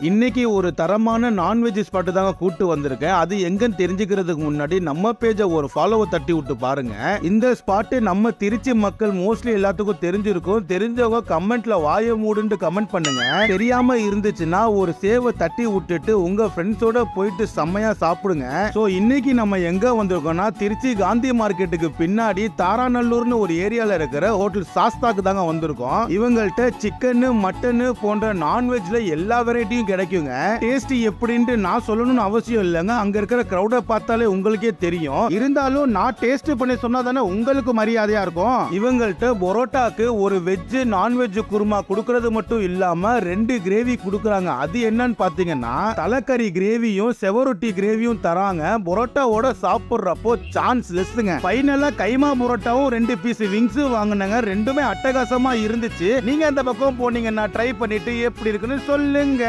இன்னைக்கு ஒரு தரமான நான்வெஜ் ஸ்பாட் தாங்க கூட்டு வந்திருக்கேன். அது எங்கன்னு தெரிஞ்சுக்கிறதுக்கு முன்னாடி நம்ம பேஜை ஒரு ஃபாலோவை தட்டி விட்டு பாருங்க. இந்த ஸ்பாட் நம்ம திருச்சி மக்கள் மோஸ்ட்லி எல்லாத்துக்கும் தெரிஞ்சிருக்கும். தெரிஞ்சவங்க கமெண்ட்ல வாய மூடுன்னு கமெண்ட் பண்ணுங்க. தெரியாம இருந்துச்சுன்னா ஒரு சேவை தட்டி விட்டுட்டு உங்க ஃப்ரெண்ட்ஸோட போயிட்டு செம்மையா சாப்பிடுங்க. சோ இன்னைக்கு நம்ம எங்க வந்திருக்கோம்னா திருச்சி காந்தி மார்க்கெட்டுக்கு பின்னாடி தாராநல்லூர்னு ஒரு ஏரியால இருக்கிற ஹோட்டல் சாஸ்தாக்கு தாங்க வந்திருக்கோம். இவங்கள்ட்ட சிக்கன், மட்டன் போன்ற நான்வெஜ்ல எல்லா வெரைட்டியும் கிடைக்குங்க. டேஸ்ட் எப்படின்னு நான் சொல்லணும்னு அவசியம் இல்லைங்க. அங்க இருக்கிற கிரௌட பார்த்தாலே உங்களுக்கே தெரியும். இருந்தாலும் நான் டேஸ்ட் பண்ணி சொன்னா தானே உங்களுக்கு மரியாதையா இருக்கும். இவங்கள்ட்ட பரோட்டாக்கு ஒரு வெஜ் நான்வெஜ் குருமா கொடுக்கறது மட்டும் இல்லாம 2 கிரேவி கொடுக்கறாங்க. அது என்னன்னு பாத்தீங்கன்னா தலைக்கறி கிரேவியும் செவரொட்டி கிரேவியும் தராங்க. பரோட்டாவோட சாப்பிடுறப்போ சான்ஸ் லெஸ்ங்க. ஃபைனலா கைமா பரோட்டாவும் 2 பீஸ் விங்ஸ் வாங்கினாங்க. ரெண்டுமே அட்டகாசமா இருந்துச்சு. நீங்க அந்த பக்கம் போனீங்கன்னா ட்ரை பண்ணிட்டு எப்படி இருக்குன்னு சொல்லுங்க.